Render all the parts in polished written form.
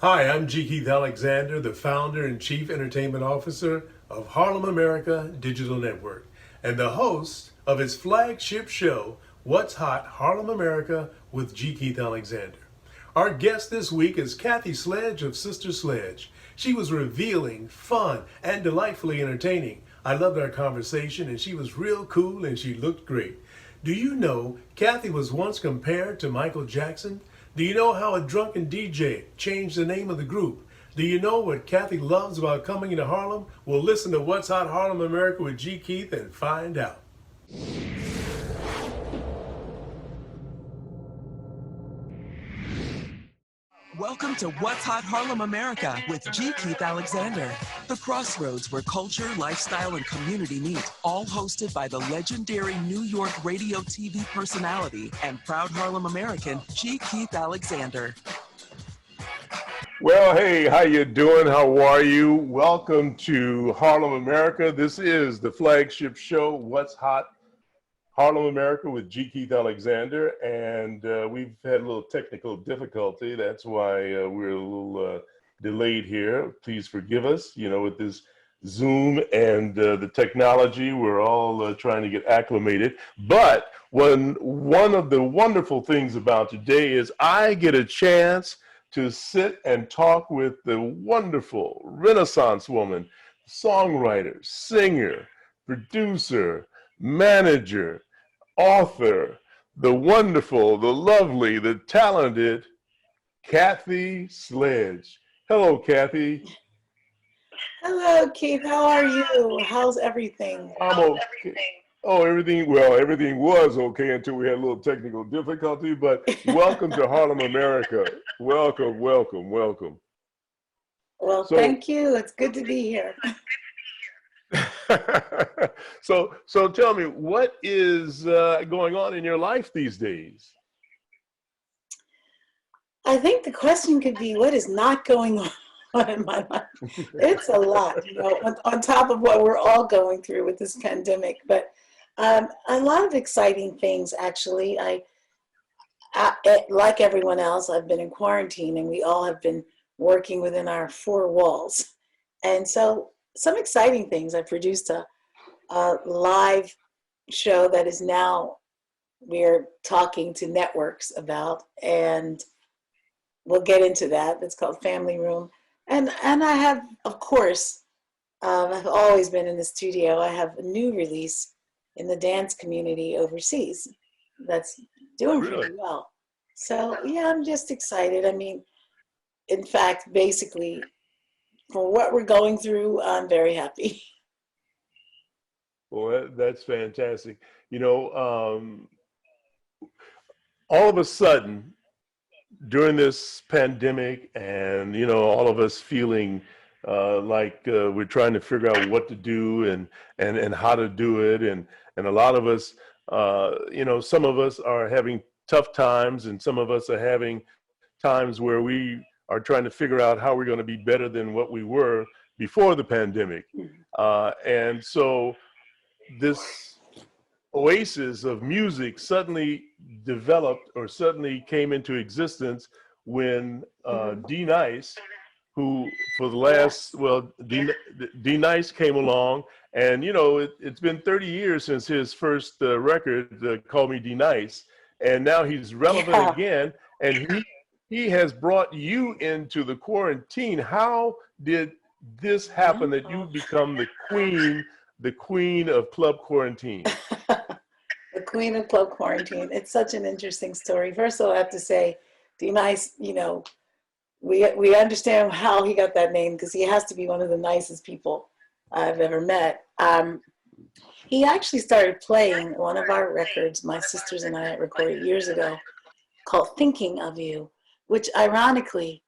Hi, I'm G. Keith Alexander, the founder and chief entertainment officer of HarlemAmerica Digital Network, and the host of its flagship show, What's Hot, Harlem America with G. Keith Alexander. Our guest this week is Kathy Sledge of Sister Sledge. She was revealing, fun, and delightfully entertaining. I loved our conversation, and she was real cool and she looked great. Do you know Kathy was once compared to Michael Jackson? Do you know how a drunken DJ changed the name of the group? Do you know what Kathy loves about coming into Harlem? Well, listen to What's Hot Harlem America with G. Keith and find out. Welcome to What's Hot Harlem America with G. Keith Alexander. The crossroads where culture, lifestyle, and community meet, all hosted by the legendary New York radio TV personality and proud Harlem American, G. Keith Alexander. Well, hey, how you doing? How are you? Welcome to Harlem America. This is the flagship show, What's Hot Harlem America with G. Keith Alexander, and we've had a little technical difficulty. That's why we're a little delayed here. Please forgive us. You know, with this Zoom and the technology, we're all trying to get acclimated. But one of the wonderful things about today is I get a chance to sit and talk with the wonderful Renaissance woman, songwriter, singer, producer, manager, author, the wonderful, the lovely, the talented Kathy Sledge. Hello, Kathy. Hello, Keith. How are you? How's everything? I'm okay. Oh, everything was okay until we had a little technical difficulty, but welcome to Harlem America. Welcome, welcome, welcome. Well, thank you. It's good to be here. So tell me, what is going on in your life these days? I think the question could be, what is not going on in my life? It's a lot, you know, on top of what we're all going through with this pandemic. But a lot of exciting things, actually. I like everyone else, I've been in quarantine, and we all have been working within our four walls. And so some exciting things. I produced a live show that is now we're talking to networks about, and we'll get into that. It's called Family Room. And I have, of course, I've always been in the studio. I have a new release in the dance community overseas that's doing pretty well. So yeah, I'm just excited. I mean, in fact, basically, for what we're going through, I'm very happy. Well, that's fantastic. You know, all of a sudden, during this pandemic, and, you know, all of us feeling like we're trying to figure out what to do and how to do it. And a lot of us, you know, some of us are having tough times, and some of us are having times where we are trying to figure out how we're going to be better than what we were before the pandemic. And so this oasis of music suddenly developed, or suddenly came into existence, when D Nice, who for the last, D Nice came along, and, you know, it's been 30 years since his first record, Call Me D Nice, and now he's relevant again, and he has brought you into the quarantine. How did this happen that you become the queen of Club Quarantine? The queen of Club Quarantine. It's such an interesting story. First of all, I have to say, D Nice, you know, we understand how he got that name, because he has to be one of the nicest people I've ever met. He actually started playing one of our records, my sisters and I recorded years ago, called Thinking of You, which ironically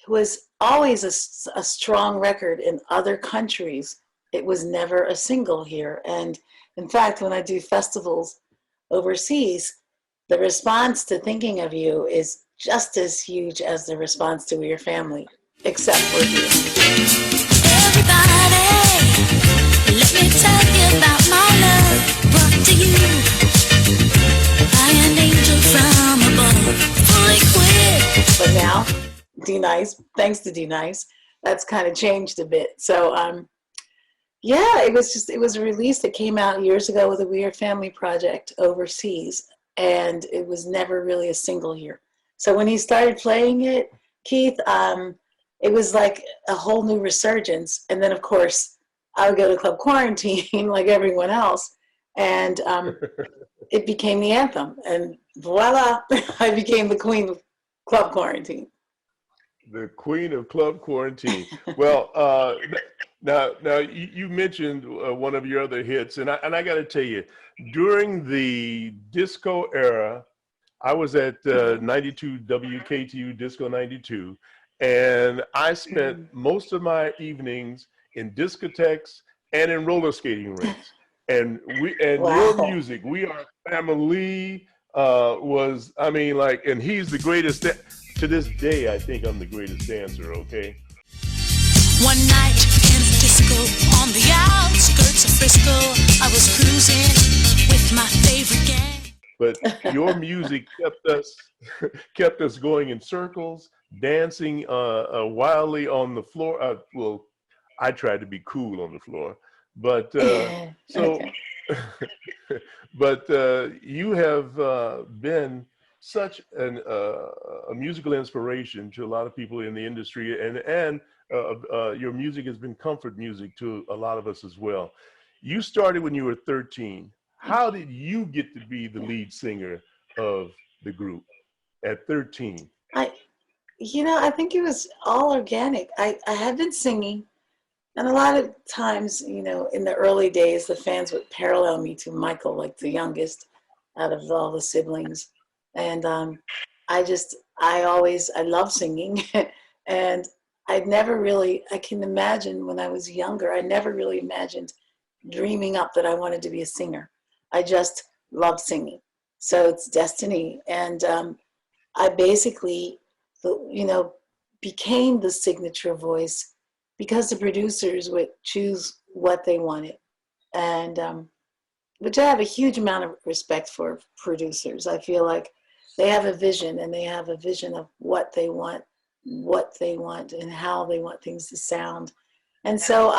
was always a strong record in other countries. It was never a single here. And in fact, when I do festivals overseas, the response to Thinking of You is just as huge as the response to We're Your Family, except for you. Everybody, let me tell you about my love brought to you by an angel from above. Fully equipped. But now, D-Nice, thanks to D-Nice, that's kind of changed a bit. So yeah, it was a release that came out years ago with a We Are Family project overseas, and it was never really a single here. So when he started playing it, Keith, it was like a whole new resurgence. And then of course I would go to Club Quarantine like everyone else, and it became the anthem, and voila, I became the queen of Club Quarantine. The queen of Club Quarantine. Well, now you mentioned one of your other hits, and I got to tell you, during the disco era, I was at 92 WKTU Disco 92, and I spent most of my evenings in discotheques and in roller skating rinks. And your music, We Are Family, was, I mean, like, and he's the greatest. To this day, I think I'm the greatest dancer, okay? One night in the disco on the outskirts of Frisco, I was cruising with my favorite gang. But your music kept us going in circles, dancing wildly on the floor. Well, I tried to be cool on the floor, but but you have been such a musical inspiration to a lot of people in the industry, and your music has been comfort music to a lot of us as well. You started when you were 13. How did you get to be the lead singer of the group at 13? I think it was all organic. I had been singing, and a lot of times, in the early days, the fans would parallel me to Michael, like the youngest out of all the siblings. And I love singing. And I can imagine when I was younger, I never really imagined dreaming up that I wanted to be a singer. I just love singing. So it's destiny. And I basically, became the signature voice because the producers would choose what they wanted. And which I have a huge amount of respect for producers. I feel like they have a vision, and they have a vision of what they want, and how they want things to sound. And so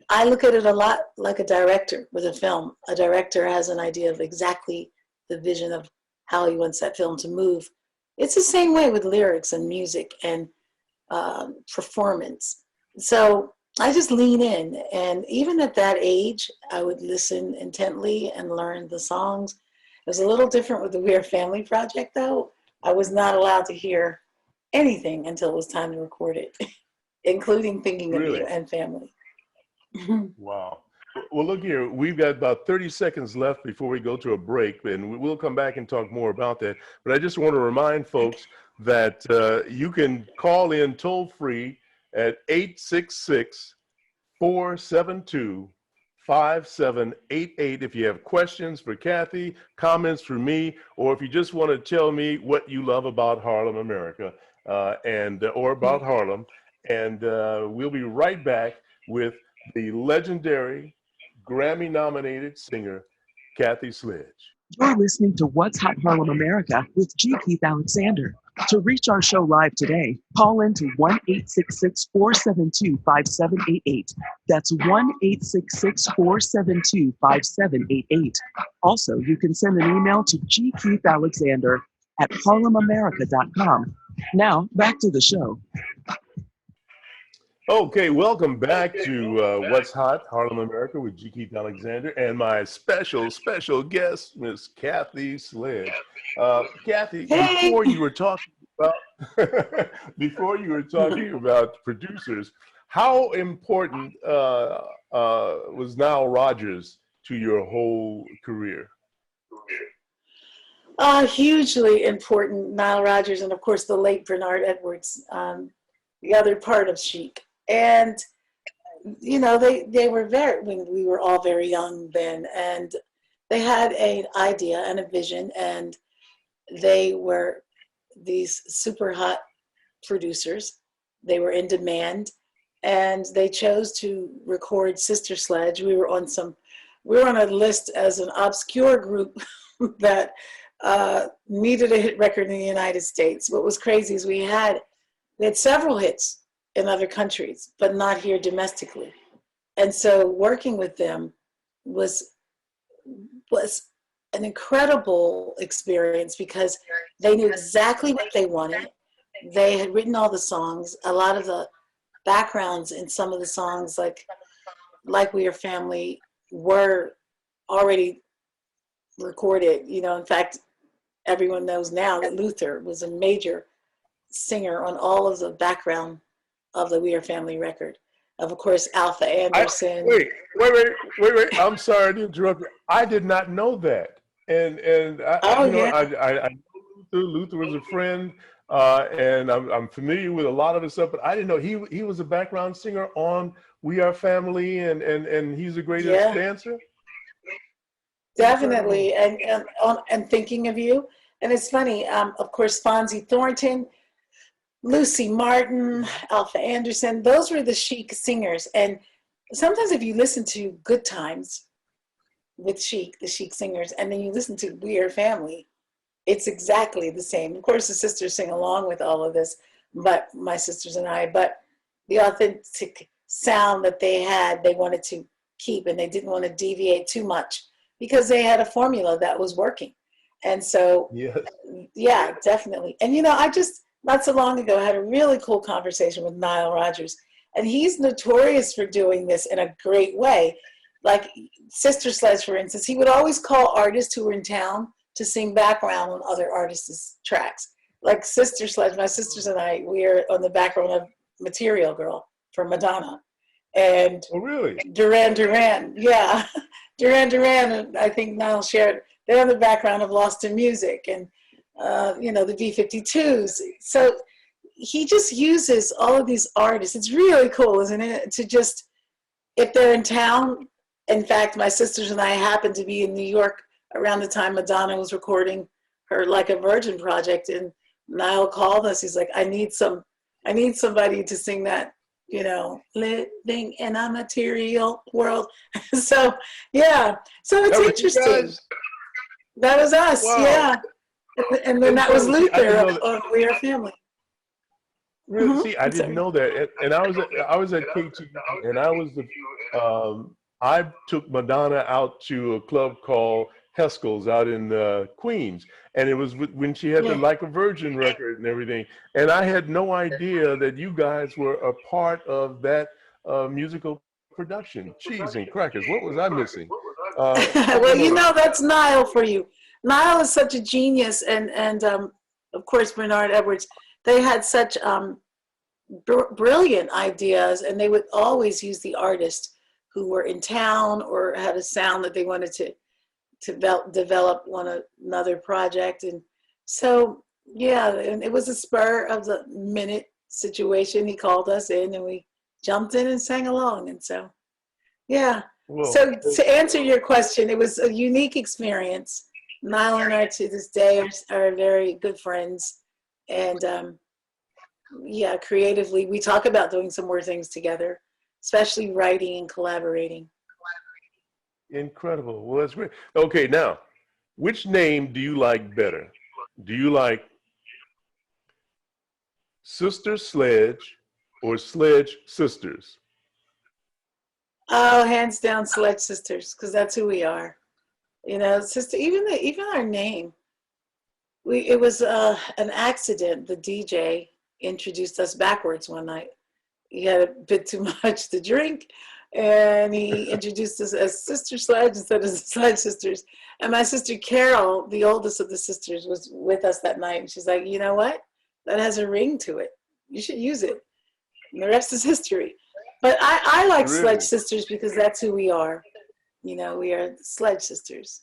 I look at it a lot like a director with a film. A director has an idea of exactly the vision of how he wants that film to move. It's the same way with lyrics and music and performance. So I just lean in, and even at that age, I would listen intently and learn the songs. It was a little different with the We Are Family project, though. I was not allowed to hear anything until it was time to record it, including Thinking of You and Family. Wow. Well, look here, we've got about 30 seconds left before we go to a break, and we'll come back and talk more about that. But I just want to remind folks that you can call in toll free at 866-472-5788 if you have questions for Kathy, comments for me, or if you just want to tell me what you love about Harlem, America, or about Harlem. And we'll be right back with the legendary Grammy-nominated singer, Kathy Sledge. You're listening to What's Hot Harlem America with G. Keith Alexander. To reach our show live today, call in to 1-866-472-5788. That's 1-866-472-5788. Also, you can send an email to gkeithalexander@HarlemAmerica.com. Now, back to the show. Okay, welcome back to What's Hot, Harlem, America with G. Keith Alexander and my special guest, Miss Kathy Sledge. Kathy, before you were talking about producers, how important was Nile Rodgers to your whole career? Hugely important, Nile Rodgers, and of course the late Bernard Edwards, the other part of Chic. And, they were when we were all very young then, and they had an idea and a vision, and they were these super hot producers. They were in demand, and they chose to record Sister Sledge. We were on a list as an obscure group that needed a hit record in the United States. What was crazy is we had We had several hits in other countries, but not here domestically. And so working with them was an incredible experience because they knew exactly what they wanted. They had written all the songs. A lot of the backgrounds in some of the songs, like We Are Family, were already recorded. You know, in fact, everyone knows now that Luther was a major singer on all of the background of the We Are Family record. Of course, Alpha Anderson. Wait. I'm sorry to interrupt you. I did not know that. And Oh, you know, yeah. I know Luther was a friend, and I'm familiar with a lot of his stuff, but I didn't know he was a background singer on We Are Family, and he's the greatest Yeah. dancer. Definitely, and Thinking of You. And it's funny, of course, Fonzie Thornton, Lucy Martin, Alpha Anderson, those were the Chic singers. And sometimes if you listen to Good Times with Chic, the Chic singers, and then you listen to We Are Family, it's exactly the same. Of course, the sisters sing along with all of this, but my sisters and I, but the authentic sound that they had, they wanted to keep, and they didn't want to deviate too much because they had a formula that was working. And so, Yes. yeah, definitely. And you know, I just, not so long ago, I had a really cool conversation with Nile Rodgers, and he's notorious for doing this in a great way. Like Sister Sledge, for instance, he would always call artists who were in town to sing background on other artists' tracks. Like Sister Sledge, my sisters and I, we are on the background of Material Girl for Madonna. And Oh, really? Duran Duran, yeah. Duran, and I think Niall shared, they're on the background of Lost in Music and, you know, the B-52s. So he just uses all of these artists. It's really cool, isn't it? To just, if they're in town, in fact, my sisters and I happened to be in New York around the time Madonna was recording her Like a Virgin project, and Niall called us. He's like, I need somebody to sing that, you know, living in a material world. So, yeah. So it's interesting. That was us, wow. yeah. And then that was Luther of We Are Family. Really? See, I didn't know that. And I was at KTV, and I took Madonna out to a club called Heskel's out in Queens, and it was when she had the Like a Virgin record and everything. And I had no idea that you guys were a part of that musical production. Cheese and crackers. What was I missing? Well, you know, that's Niall for you. Niall is such a genius, and of course Bernard Edwards. They had such brilliant ideas, and they would always use the artist who were in town or had a sound that they wanted to develop on another project. And so, yeah, and it was a spur of the minute situation. He called us in, and we jumped in and sang along. And so, yeah. Whoa. So to answer your question, it was a unique experience. Niall and I to this day are very good friends. And yeah, creatively, we talk about doing some more things together, especially writing and collaborating. Incredible. Well, that's great. Okay, now, which name do you like better? Do you like Sister Sledge or Sledge Sisters? Oh, hands down, Sledge Sisters, because that's who we are. You know, sister. Even our name. It was an accident. The DJ introduced us backwards one night. He had a bit too much to drink, and he introduced us as Sister Sledge instead of Sledge Sisters. And my sister Carol, the oldest of the sisters, was with us that night, and she's like, you know what? That has a ring to it. You should use it. And the rest is history. But I like really? Sledge Sisters because that's who we are. You know, we are Sledge Sisters.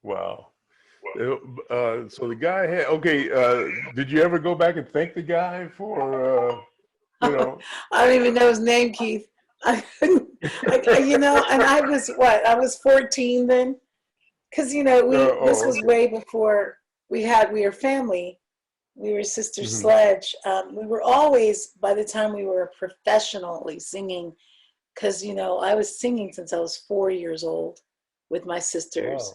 Wow. So the guy had, okay, did you ever go back and thank the guy for, you know? I don't even know his name, Keith. You know, and I was 14 then. Because, you know, this was way before we were family. We were Sister Sledge. We were always, by the time we were professionally singing, because, you know, I was singing since I was 4 years old with my sisters.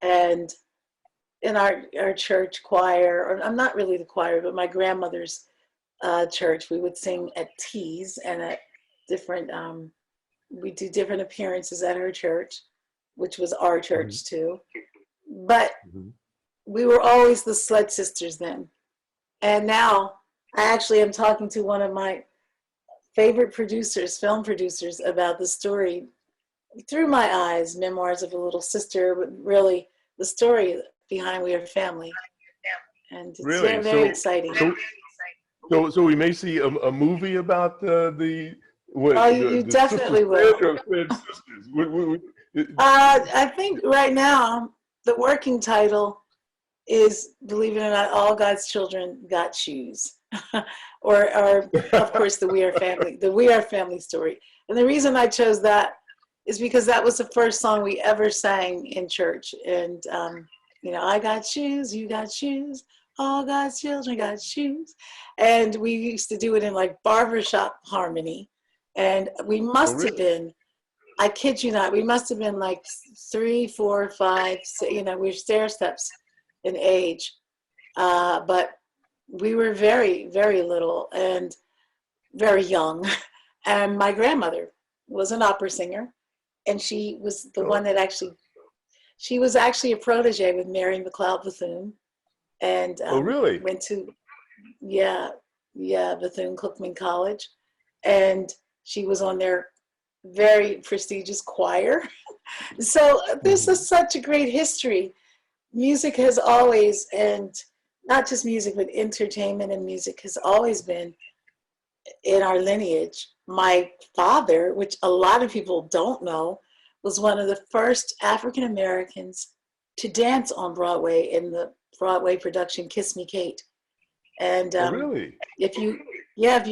Wow. And in our church choir, or I'm not really the choir, but my grandmother's church, we would sing at teas and at different, we do different appearances at her church, which was our church too. But we were always the Sledge Sisters then. And now I actually am talking to one of my favorite producers, film producers, about the story through my eyes, Memoirs of a Little Sister, but really the story behind We Are Family. And it's Really? very exciting. So we may see a movie about the what? Oh, you the definitely Sisters will. Sisters. I think right now the working title is, believe it or not, All God's Children Got Shoes. or of course the We Are Family story. And the reason I chose that is because that was the first song we ever sang in church. And I got shoes, you got shoes, all God's children got shoes. And we used to do it in like barbershop harmony. And we must have been, I kid you not, we must have been like 3, 4, 5, we're stair steps in age. But we were very, very little and very young. And my grandmother was an opera singer. And she was the one that she was actually a protege with Mary McLeod Bethune. And really? Went to, Bethune-Cookman College. And she was on their very prestigious choir. So this is such a great history. Music has always, and not just music, but entertainment and music has always been in our lineage. My father, which a lot of people don't know, was one of the first African Americans to dance on Broadway in the Broadway production Kiss Me Kate. And really? If you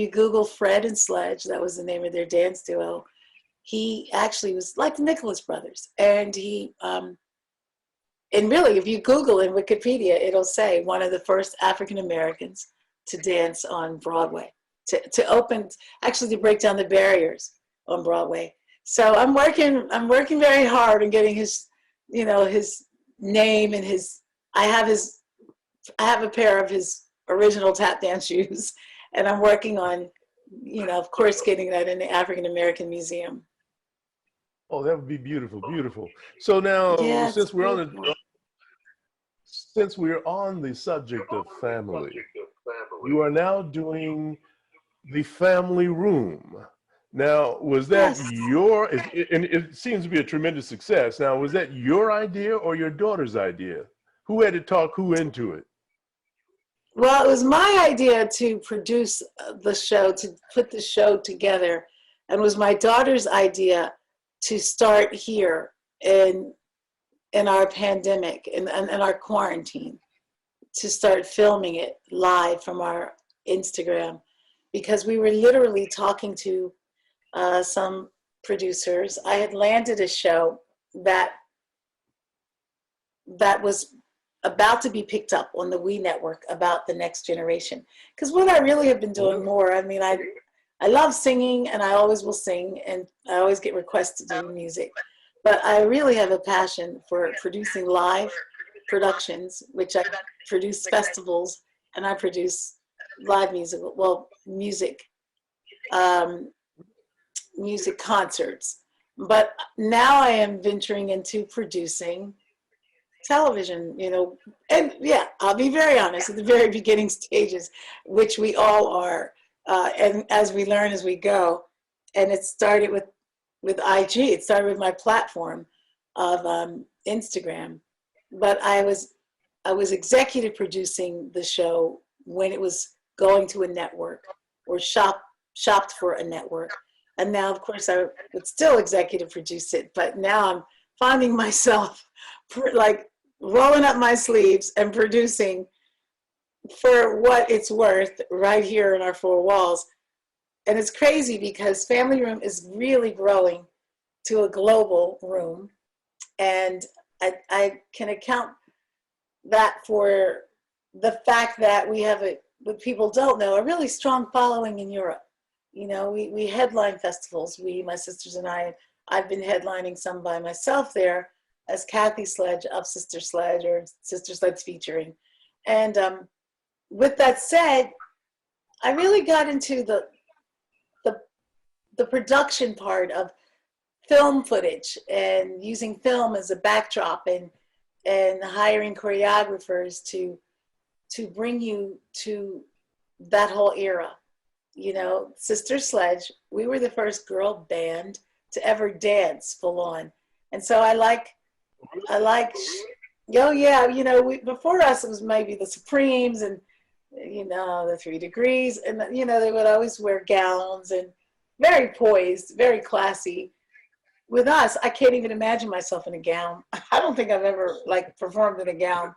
Google Fred and Sledge, that was the name of their dance duo. He actually was like the Nicholas Brothers, and he and really, if you Google in Wikipedia, it'll say one of the first African Americans to dance on Broadway, to break down the barriers on Broadway. So I'm working very hard on getting his name and I have a pair of his original tap dance shoes, and I'm working on, of course, getting that in the African American Museum. Oh, that would be beautiful, beautiful. So now, since we're on the subject of family, you are now doing the family room. Now, was that and it seems to be a tremendous success. Now, was that your idea or your daughter's idea? Who had to talk who into it? Well, it was my idea to produce the show, to put the show together, and it was my daughter's idea to start here in our pandemic, in our quarantine, to start filming it live from our Instagram, because we were literally talking to some producers. I had landed a show that was about to be picked up on the We Network about the next generation. Because what I really have been doing more, I love singing, and I always will sing, and I always get requests to do music. But I really have a passion for producing live productions, which I produce festivals, and I produce live music concerts. But now I am venturing into producing television, and I'll be very honest, at the very beginning stages, which we all are, and as we learn as we go. And it started with IG. It started with my platform of Instagram, but I was executive producing the show when it was going to a network or shopped for a network. And now, of course, I would still executive produce it, but now I'm finding myself like rolling up my sleeves and producing for what it's worth right here in our four walls. And it's crazy because Family Room is really growing to a global room. And I can account that for the fact that we have what people don't know, a really strong following in Europe. We headline festivals. My sisters and I've been headlining some by myself there, as Kathy Sledge of Sister Sledge or Sister Sledge featuring. And with that said, I really got into the production part of film footage and using film as a backdrop and hiring choreographers to bring you to that whole era. You know, Sister Sledge, we were the first girl band to ever dance full on. And so I like, oh yeah, you know, before us it was maybe the Supremes and, you know, the 3 Degrees, and you know, they would always wear gowns and very poised, very classy. With us, I can't even imagine myself in a gown. I don't think I've ever like performed in a gown.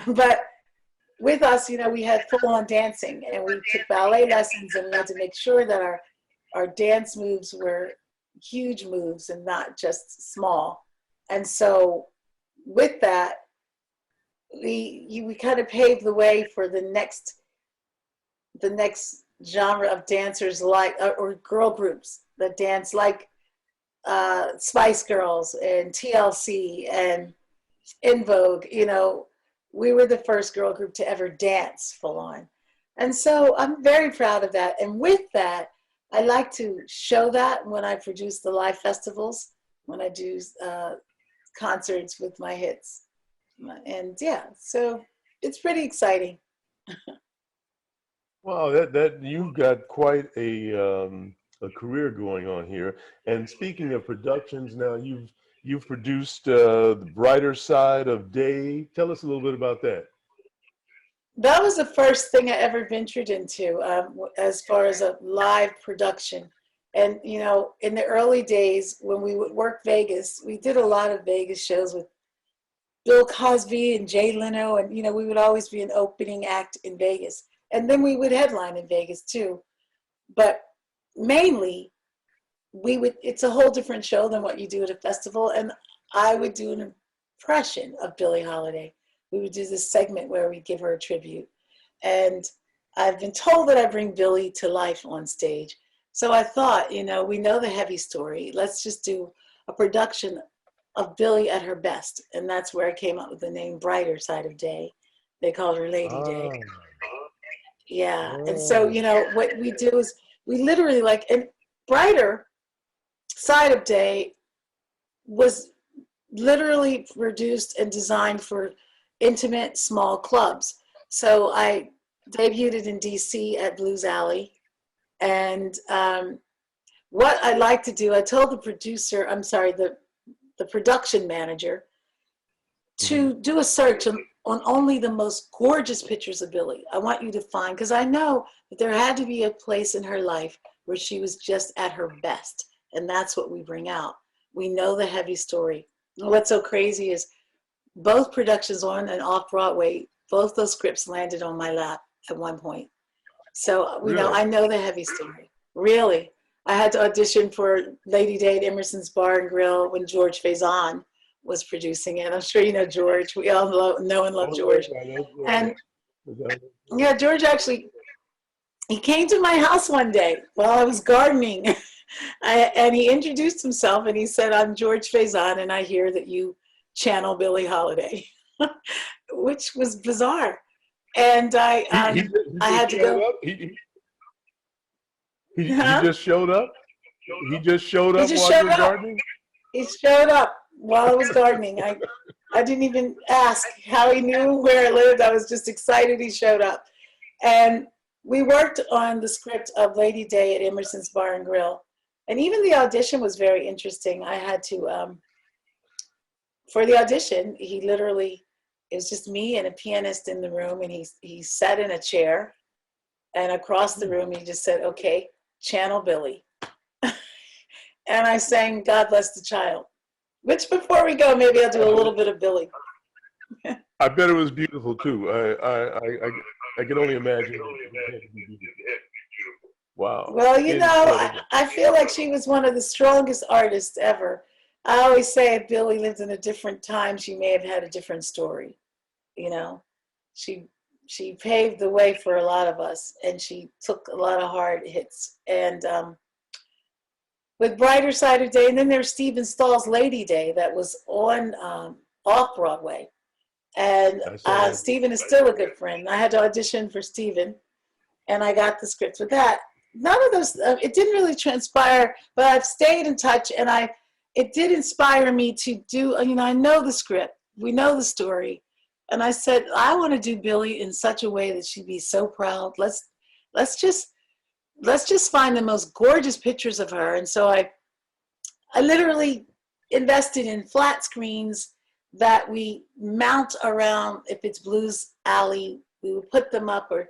But with us, you know, we had full-on dancing, and we took ballet lessons, and we had to make sure that our dance moves were huge moves and not just small. And so with that, we kind of paved the way for the next genre of dancers, like or girl groups that dance like Spice Girls and TLC and In Vogue. You know, we were the first girl group to ever dance full on. And so I'm very proud of that. And with that, I like to show that when I produce the live festivals, when I do concerts with my hits. And yeah, so it's pretty exciting. Wow, that you've got quite a career going on here. And speaking of productions, now you've produced The Brighter Side of Day. Tell us a little bit about that. That was the first thing I ever ventured into as far as a live production. And, you know, in the early days when we would work Vegas, we did a lot of Vegas shows with Bill Cosby and Jay Leno. And, you know, we would always be an opening act in Vegas. And then we would headline in Vegas too. But mainly, it's a whole different show than what you do at a festival. And I would do an impression of Billie Holiday. We would do this segment where we give her a tribute. And I've been told that I bring Billie to life on stage. So I thought, you know, we know the heavy story. Let's just do a production of Billie at her best. And that's where I came up with the name Brighter Side of Day. They called her Lady Day. Yeah. And so, you know, what we do is we literally and Brighter Side of Day was literally produced and designed for intimate small clubs. So I debuted it in DC at Blues Alley. And what I like to do, I told the producer, the production manager, to do a search on only the most gorgeous pictures of Billie. I want you to find, because I know that there had to be a place in her life where she was just at her best. And that's what we bring out. We know the heavy story. And what's so crazy is both productions on and off Broadway, both those scripts landed on my lap at one point. So we know, I know the heavy story. Really. I had to audition for Lady Day at Emerson's Bar and Grill when George Faison was producing it. I'm sure you know George. We all know and love George. And yeah, George actually, he came to my house one day while I was gardening. And he introduced himself and he said, "I'm George Faison and I hear that you channel Billie Holiday," which was bizarre. And I had to go. He just showed up? He just showed up while you were gardening? He showed up while I was gardening. I didn't even ask how he knew where I lived. I was just excited he showed up. And we worked on the script of Lady Day at Emerson's Bar and Grill. And even the audition was very interesting. I had to, for the audition, it was just me and a pianist in the room, and he sat in a chair, and across the room he just said, "Okay, channel Billie." And I sang "God Bless the Child," which before we go, maybe I'll do a little bit of Billie. I bet it was beautiful too. I can only imagine. Wow. Well, you know, I feel like she was one of the strongest artists ever. I always say if Billie lived in a different time, she may have had a different story. You know, she paved the way for a lot of us, and she took a lot of hard hits. And with Brighter Side of Day. And then there's Stephen Stahl's Lady Day that was on off Broadway. And I saw that. Stephen is still a good friend. I had to audition for Stephen, and I got the script with that. None of those, it didn't really transpire, but I've stayed in touch, and it did inspire me to do, I know the script, we know the story. And I said, I want to do Billie in such a way that she'd be so proud. Let's just find the most gorgeous pictures of her. And so I literally invested in flat screens that we mount around. If it's Blues Alley, we would put them up or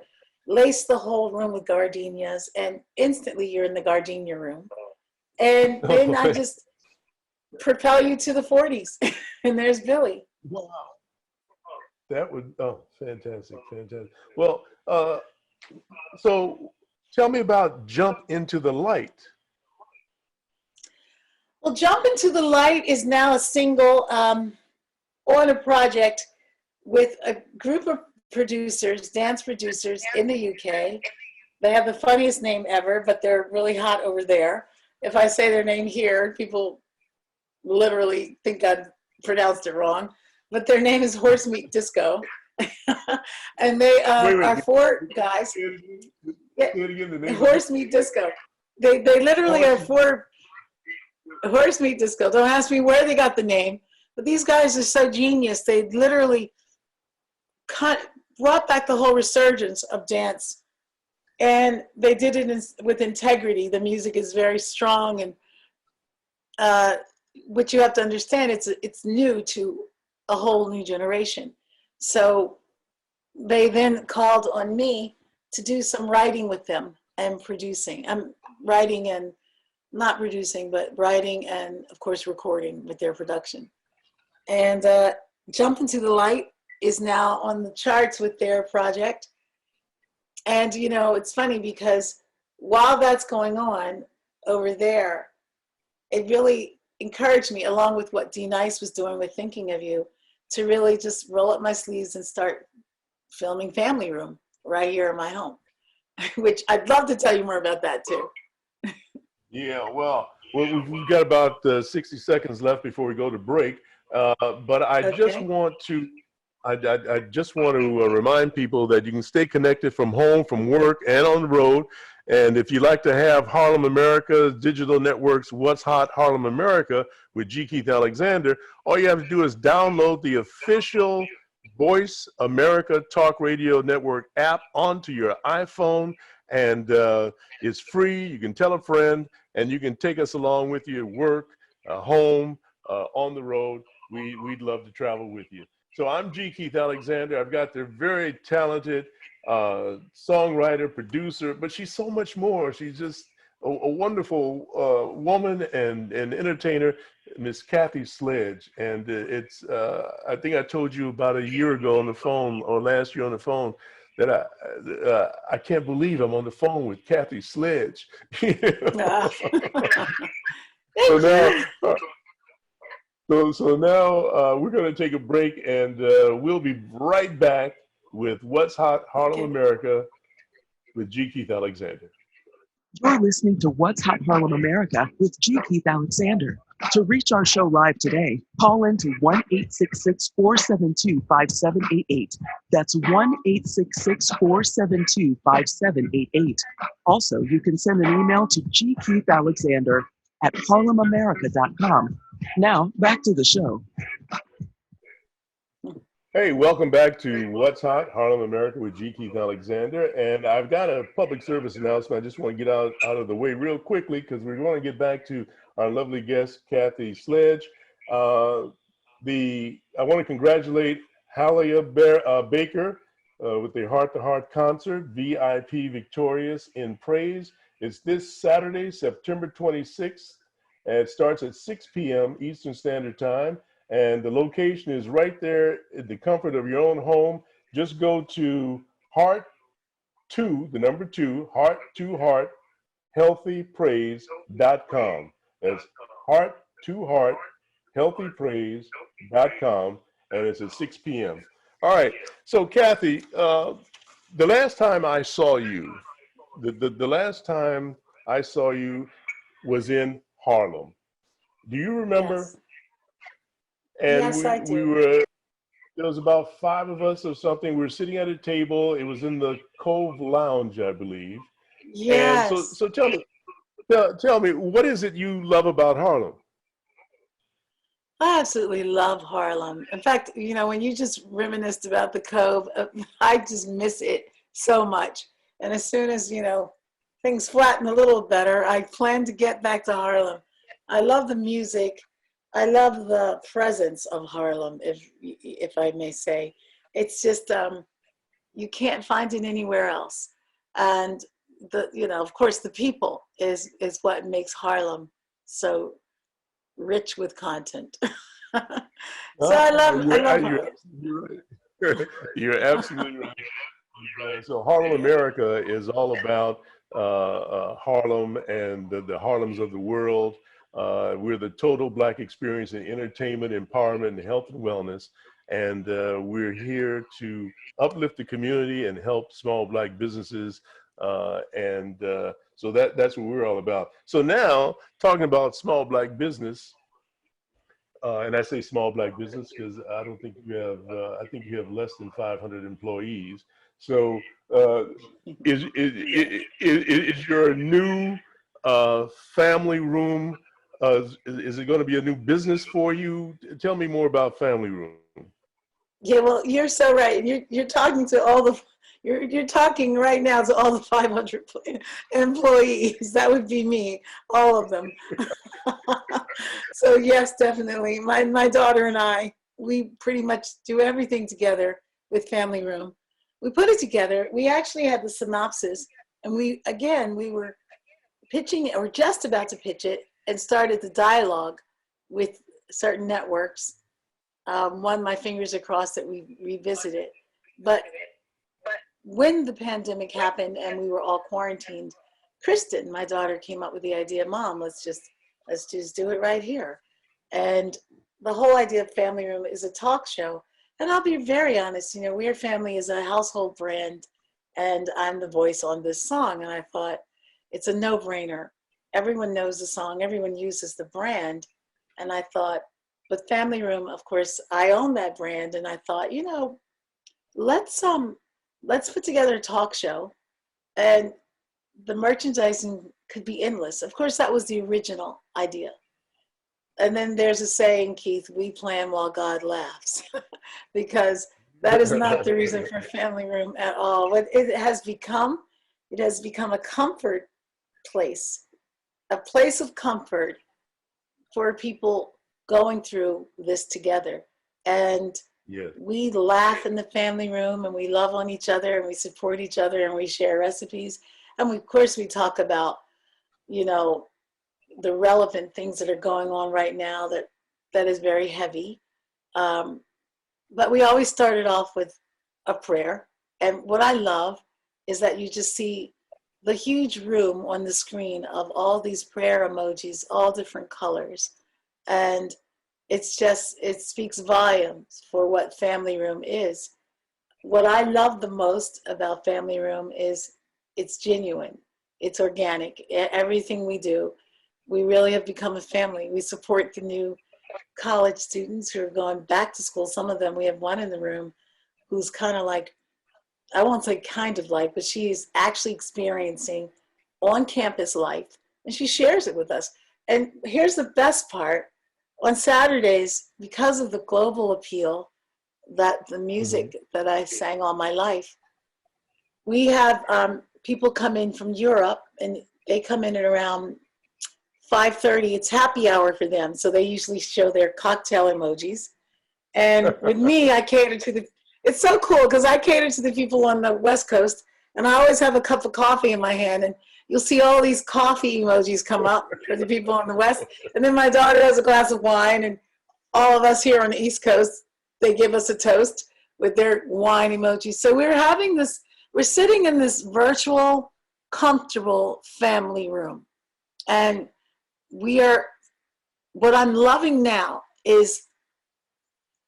lace the whole room with gardenias, and instantly you're in the gardenia room. And then I just propel you to the 40s, and there's Billie. Wow. That would, fantastic. Well, so tell me about Jump Into the Light. Well, Jump Into the Light is now a single on a project with a group of producers, dance producers in the UK. They have the funniest name ever, but they're really hot over there. If I say their name here, people literally think I pronounced it wrong. But their name is Horse Meat Disco. And they are four guys. Horse Meat Disco. They literally are four. Horse Meat Disco. Don't ask me where they got the name. But these guys are so genius. They literally brought back the whole resurgence of dance, and they did it with integrity. The music is very strong, and what you have to understand, it's new to a whole new generation. So they then called on me to do some writing with them and producing. I'm writing and not producing, but writing and of course recording with their production. And Jump Into the Light is now on the charts with their project. And it's funny because while that's going on over there, it really encouraged me, along with what D Nice was doing with Thinking of You, to really just roll up my sleeves and start filming Family Room right here in my home, which I'd love to tell you more about that too. Yeah, well, we've got about 60 seconds left before we go to break. But I just want to remind people that you can stay connected from home, from work, and on the road. And if you'd like to have Harlem America Digital Network's What's Hot Harlem America with G. Keith Alexander, all you have to do is download the official Voice America Talk Radio Network app onto your iPhone. And it's free. You can tell a friend, and you can take us along with you at work, home, on the road. We'd love to travel with you. So I'm G. Keith Alexander. I've got the very talented songwriter, producer, but she's so much more. She's just a wonderful woman and entertainer, Miss Kathy Sledge. And it's, I think I told you about a year ago on the phone, or last year on the phone, that I can't believe I'm on the phone with Kathy Sledge. So now we're going to take a break, and we'll be right back with What's Hot Harlem America with G. Keith Alexander. You're listening to What's Hot Harlem America with G. Keith Alexander. To reach our show live today, call in to 1-866-472-5788. That's 1-866-472-5788. Also, you can send an email to gkeithalexander@HarlemAmerica.com. Now, back to the show. Hey, welcome back to What's Hot Harlem America with G. Keith Alexander. And I've got a public service announcement. I just want to get out of the way real quickly, because we're going to get back to our lovely guest, Kathy Sledge. I want to congratulate Halia Baker with the Heart to Heart concert, VIP Victorious in Praise. It's this Saturday, September 26th. And it starts at 6 p.m. Eastern Standard Time. And the location is right there in the comfort of your own home. Just go to heart2hearthealthypraise.com. That's heart2hearthealthypraise.com. And it's at 6 p.m. All right. So, Kathy, the last time I saw you, the last time I saw you was in Harlem. Do you remember? Yes. And Yes, I we do. were, there was about 5 of us or something. We were sitting at a table. It was in the Cove Lounge, I believe. And so, Yes. so tell me, what is it you love about Harlem? I absolutely love Harlem. In fact, when you just reminisced about the Cove, I just miss it so much. And as soon as, things flatten a little better, I plan to get back to Harlem. I love the music. I love the presence of Harlem, if I may say. It's just you can't find it anywhere else. And of course, the people is what makes Harlem so rich with content. So I love You're Harlem. absolutely right. You're absolutely right. So Harlem America is all about Harlem and the Harlems of the world. We're the total Black experience in entertainment, empowerment, and health and wellness. And we're here to uplift the community and help small Black businesses. So that's what we're all about. So now, talking about small Black business, and I say small Black business because I don't think you have, I think you have less than 500 employees. So uh, is your new family room, is it going to be a new business for you? Tell me more about Family Room. Yeah, well, you're so right. You're talking to all the you're talking right now to all the 500 employees. That would be me, all of them. So yes, definitely. My daughter and I, we pretty much do everything together with Family Room. We put it together. We actually had the synopsis, and we were pitching it, or just about to pitch it, and started the dialogue with certain networks. One, my fingers are crossed that we revisit it. But when the pandemic happened and we were all quarantined, Kristen, my daughter, came up with the idea, Mom, let's just do it right here. And the whole idea of Family Room is a talk show. And I'll be very honest, Weird Family is a household brand, and I'm the voice on this song. And I thought it's a no-brainer. Everyone knows the song, everyone uses the brand. And I thought, with Family Room, of course, I own that brand, and I thought, let's put together a talk show, and the merchandising could be endless. Of course, that was the original idea. And then there's a saying, Keith, we plan while God laughs, because that is not the reason for Family Room at all. What it has become a comfort place, a place of comfort for people going through this together. And Yes. we laugh in the Family Room, and we love on each other, and we support each other, and we share recipes. And of course, we talk about, the relevant things that are going on right now that is very heavy. But we always started off with a prayer. And what I love is that you just see the huge room on the screen of all these prayer emojis, all different colors. And it speaks volumes for what Family Room is. What I love the most about Family Room is it's genuine, it's organic. Everything we do, we really have become a family. We support the new college students who are going back to school. Some of them, we have one in the room who's kind of like, I won't say kind of like, but she's actually experiencing on-campus life, and she shares it with us. And here's the best part. On Saturdays, because of the global appeal, that the music that I sang all my life, we have people come in from Europe, and they come in at around 5:30. It's happy hour for them, so they usually show their cocktail emojis. And with me, I cater to it's so cool because I cater to the people on the West Coast, and I always have a cup of coffee in my hand, and you'll see all these coffee emojis come up for the people on the West. And then my daughter has a glass of wine, and all of us here on the East Coast, they give us a toast with their wine emojis. So we're sitting in this virtual, comfortable family room. And what I'm loving now is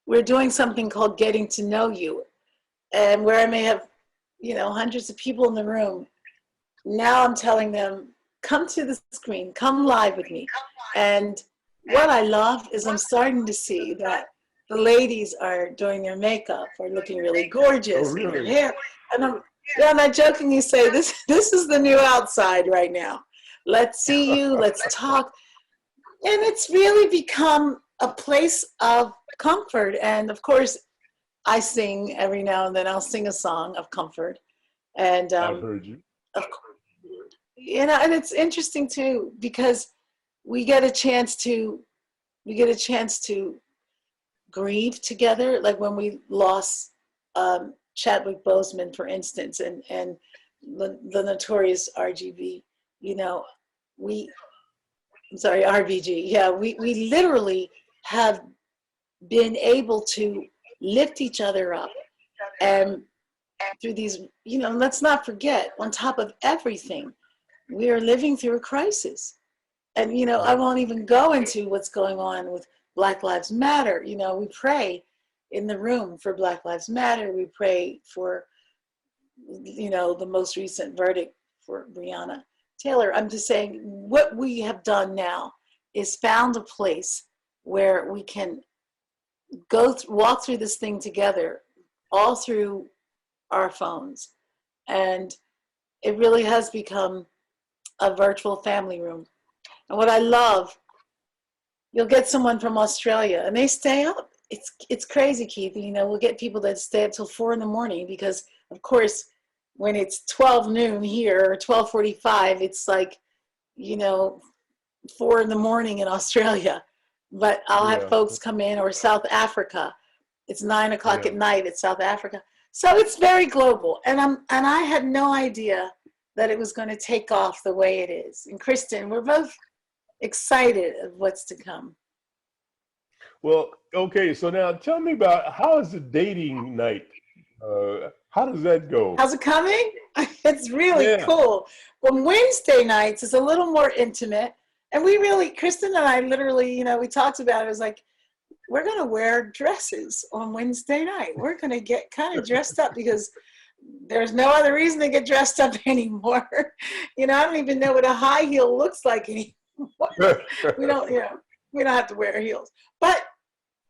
we're doing something called Getting to Know You. And where I may have, hundreds of people in the room, now I'm telling them come to the screen, come live with me. And what I love is I'm starting to see that the ladies are doing their makeup or looking really gorgeous Oh, in their really? hair. And and I jokingly say, this is the new outside right now. Let's see you, let's talk. And it's really become a place of comfort. And of course, I sing every now and then. I'll sing a song of comfort. And I've heard you. of course, and it's interesting too because we get a chance to grieve together. Like when we lost Chadwick Boseman, for instance, and the notorious RGB. You know, RBG. Yeah, we literally have been able to lift each other up and through these, let's not forget, on top of everything, we are living through a crisis. And, I won't even go into what's going on with Black Lives Matter. We pray in the room for Black Lives Matter. We pray for, the most recent verdict for Breonna Taylor. I'm just saying what we have done now is found a place where we can walk through this thing together, all through our phones. And it really has become a virtual family room. And what I love, you'll get someone from Australia and they stay up. It's crazy, Keith. We'll get people that stay up till 4 a.m. because, of course, when it's 12 noon here or 12:45, it's like, 4 a.m. in Australia. But I'll have folks come in, or South Africa. It's 9 o'clock at night at South Africa. So it's very global. And I had no idea that it was going to take off the way it is. And Kristen, we're both excited of what's to come. Well, okay, so now tell me about how is the dating night? How does that go? How's it coming? It's really cool. Well, Wednesday nights is a little more intimate. And Kristen and I literally, we talked about it. It was like, we're going to wear dresses on Wednesday night. We're going to get kind of dressed up because there's no other reason to get dressed up anymore. I don't even know what a high heel looks like anymore. we don't have to wear heels. But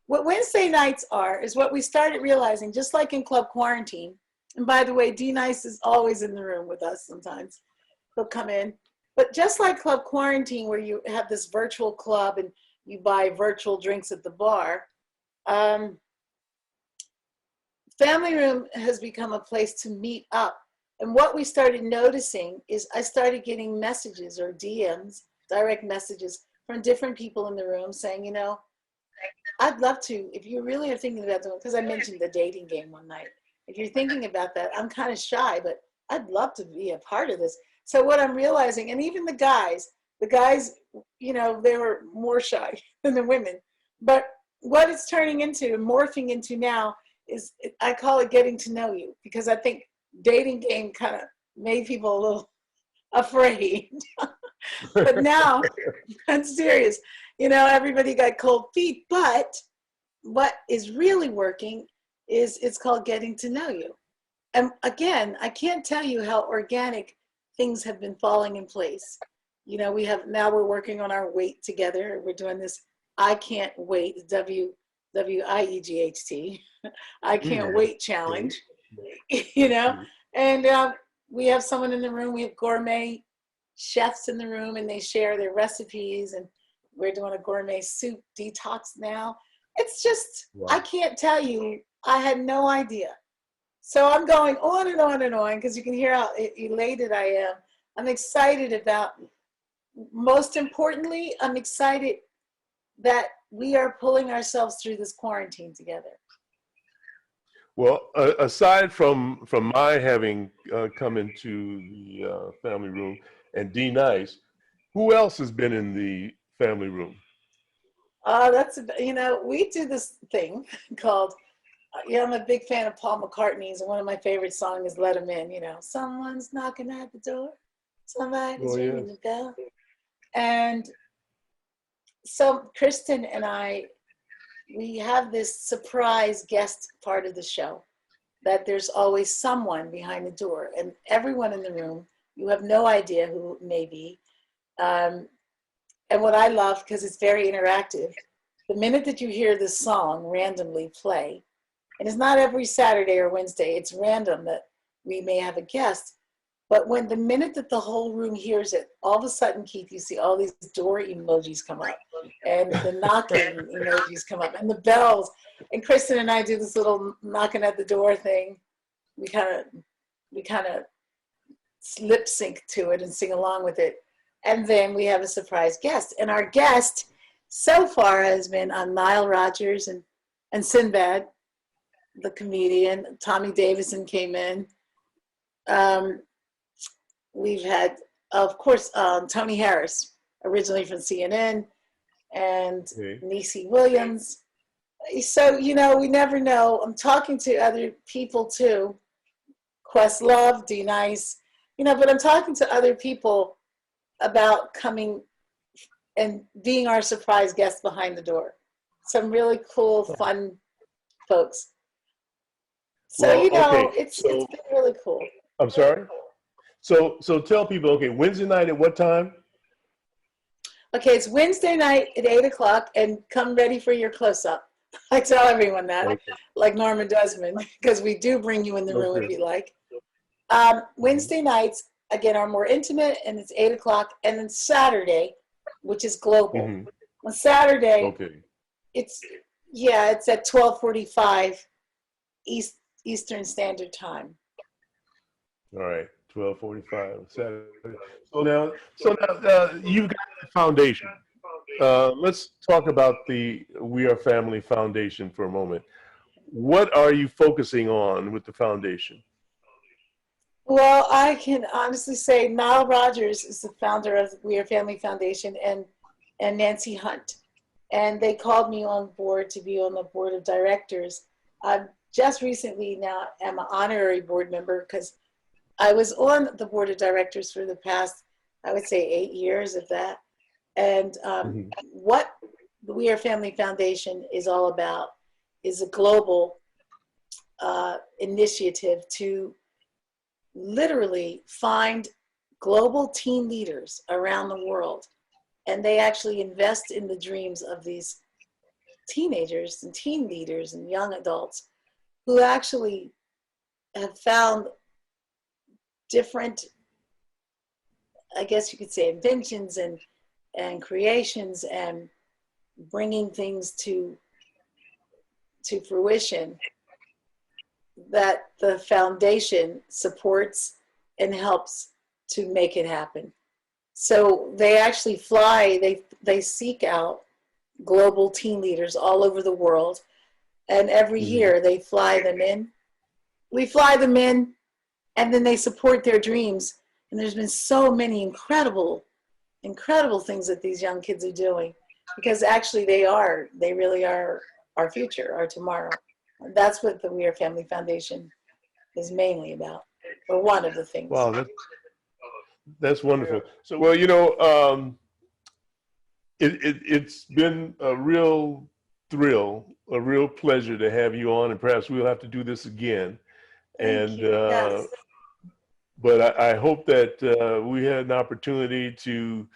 what Wednesday nights is what we started realizing, just like in Club Quarantine. And by the way, D Nice is always in the room with us sometimes. He'll come in. But just like Club Quarantine, where you have this virtual club and you buy virtual drinks at the bar, Family Room has become a place to meet up. And what we started noticing is I started getting messages or DMs, direct messages from different people in the room saying, I'd love to, if you really are thinking about doing, because I mentioned the dating game one night. If you're thinking about that, I'm kind of shy, but I'd love to be a part of this. So what I'm realizing, and even the guys, they were more shy than the women. But what it's turning into, morphing into now, is I call it getting to know you, because I think dating game kind of made people a little afraid. But now, I'm serious, everybody got cold feet. But what is really working is it's called getting to know you. And again, I can't tell you how organic things have been falling in place. We're working on our weight together. We're doing this I Can't Wait, WIEGHT, I Can't Wait challenge, and we have someone in the room. We have gourmet chefs in the room, and they share their recipes, and we're doing a gourmet soup detox now. It's just, I can't tell you, I had no idea. So I'm going on and on and on because you can hear how elated I am. I'm excited about, most importantly, I'm excited that we are pulling ourselves through this quarantine together. Well, aside from my having come into the family room and D Nice, who else has been in the family room? We do this thing called, I'm a big fan of Paul McCartney's, and one of my favorite songs is Let 'Em In, someone's knocking at the door, somebody's ringing the bell. And so Kristen and I, we have this surprise guest part of the show, that there's always someone behind the door, and everyone in the room, you have no idea who it may be. And what I love, because it's very interactive, the minute that you hear this song randomly play, and it's not every Saturday or Wednesday, it's random that we may have a guest, but when the minute that the whole room hears it, all of a sudden, Keith, you see all these door emojis come up, and the knocking emojis come up, and the bells. And Kristen and I do this little knocking at the door thing. We kind of lip sync to it and sing along with it. And then we have a surprise guest. And our guest so far has been Nile Rodgers and Sinbad, the comedian. Tommy Davidson came in. We've had, of course, Tony Harris, originally from CNN, and Niecy Williams. So, we never know. I'm talking to other people too. Questlove, D Nice, but I'm talking to other people about coming and being our surprise guest behind the door. Some really cool, fun folks. So, it's been really cool. I'm sorry? So tell people, okay, Wednesday night at what time? Okay, it's Wednesday night at 8 o'clock, and come ready for your close-up. I tell everyone that, like Norman Desmond, because we do bring you in the room if you like. Wednesday nights, again, are more intimate, and it's 8 o'clock. And then Saturday, which is global. On Saturday, it's at 12:45 Eastern Standard Time. All right, 12:45 Saturday. So now, you've got the foundation. Let's talk about the We Are Family Foundation for a moment. What are you focusing on with the foundation? Well, I can honestly say Nile Rodgers is the founder of We Are Family Foundation, and Nancy Hunt. And they called me on board to be on the board of directors. I've just recently now am an honorary board member, because I was on the board of directors for the past, I would say, 8 years of that. And what the We Are Family Foundation is all about is a global initiative to literally find global teen leaders around the world. And they actually invest in the dreams of these teenagers and teen leaders and young adults who actually have found different, I guess you could say, inventions and creations, and bringing things to fruition that the foundation supports and helps to make it happen. So they actually fly, they seek out global teen leaders all over the world, and every year they fly them in. We fly them in, and then they support their dreams. And there's been so many incredible things that these young kids are doing, because actually they really are our future, our tomorrow. And that's what the We Are Family Foundation is mainly about, or one of the things. Wow, that's wonderful. So, well, it's been a real thrill, a real pleasure to have you on, and perhaps we'll have to do this again. Thank you. Yes. But I hope that we had an opportunity to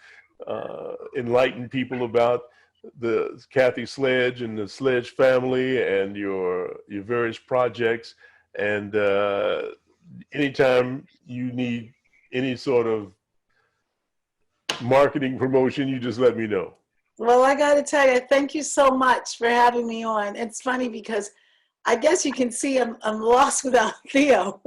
enlighten people about the Kathy Sledge and the Sledge family and your various projects. And anytime you need any sort of marketing promotion, you just let me know. Well, I got to tell you, thank you so much for having me on. It's funny because I guess you can see I'm lost without Theo.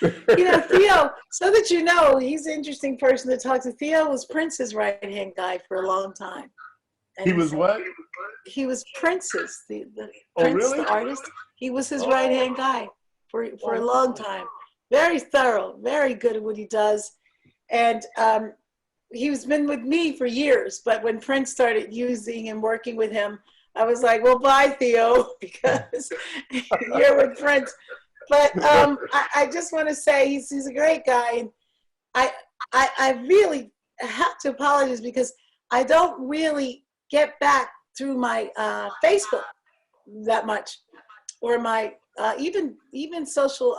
Theo, so that you know, he's an interesting person to talk to. Theo was Prince's right-hand guy for a long time. And he was what? He was Prince's, the Prince, really? The artist. He was his right-hand guy for a long time. Very thorough, very good at what he does. And he's been with me for years, but when Prince started using and working with him, I was like, well, bye, Theo, because you're with Prince. But I just want to say he's a great guy. And I really have to apologize because I don't really get back through my Facebook that much, or my even social,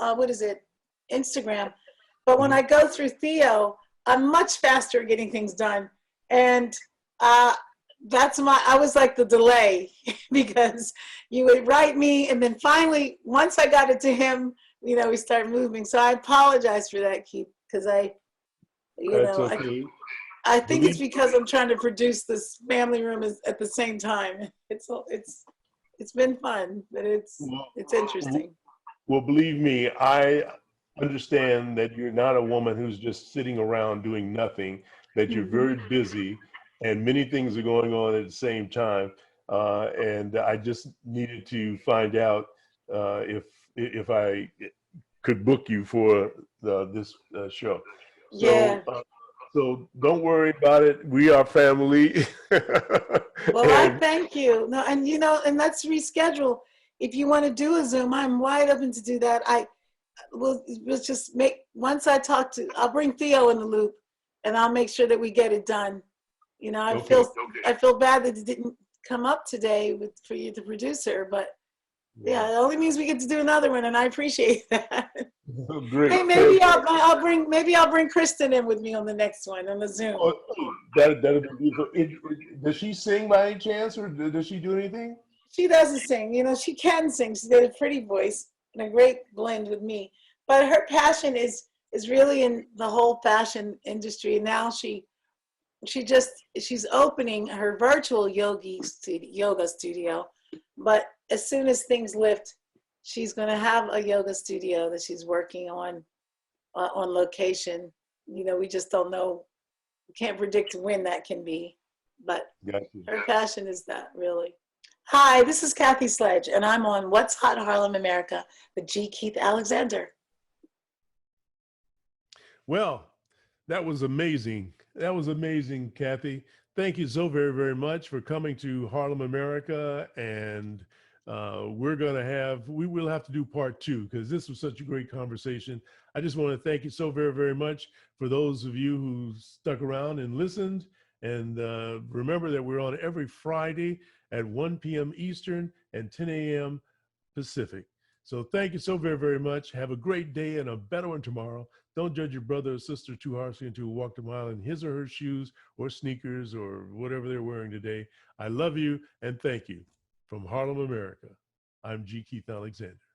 Instagram. But when I go through Theo, I'm much faster at getting things done. And I was like the delay because you would write me, and then finally, once I got it to him, we started moving. So I apologize for that, Keith, because That's okay. I think it's Believe, because I'm trying to produce this family room at the same time. It's been fun, but it's interesting. well, believe me, I understand that you're not a woman who's just sitting around doing nothing, that you're Mhm. very busy and many things are going on at the same time. And I just needed to find out if I could book you for this show. Yeah. So don't worry about it. We are family. Well, I And thank you. No, and let's reschedule. If you want to do a Zoom, I'm wide open to do that. We'll just once I'll bring Theo in the loop, and I'll make sure that we get it done. okay, I feel bad that it didn't come up today for you, the producer, but yeah, it only means we get to do another one, and I appreciate that. great. Hey, maybe I'll bring Kristen in with me on the next one on the Zoom. Oh, that'll be beautiful. Does she sing by any chance, or does she do anything? She doesn't sing. She can sing. She's got a pretty voice and a great blend with me. But her passion is really in the whole fashion industry. And now she's opening her virtual yoga studio. But as soon as things lift, she's going to have a yoga studio that she's working on location. We just don't know. We can't predict when that can be. But Gotcha. her passion is that, really. Hi, this is Kathy Sledge, and I'm on What's Hot Harlem America with G. Keith Alexander. Well, that was amazing. That was amazing, Kathy. Thank you so very, very much for coming to Harlem, America. And we will have to do part 2 because this was such a great conversation. I just want to thank you so very, very much for those of you who stuck around and listened. And remember that we're on every Friday at 1 p.m. Eastern and 10 a.m. Pacific. So thank you so very, very much. Have a great day and a better one tomorrow. Don't judge your brother or sister too harshly until you walk a mile in his or her shoes or sneakers or whatever they're wearing today. I love you and thank you. From Harlem, America, I'm G. Keith Alexander.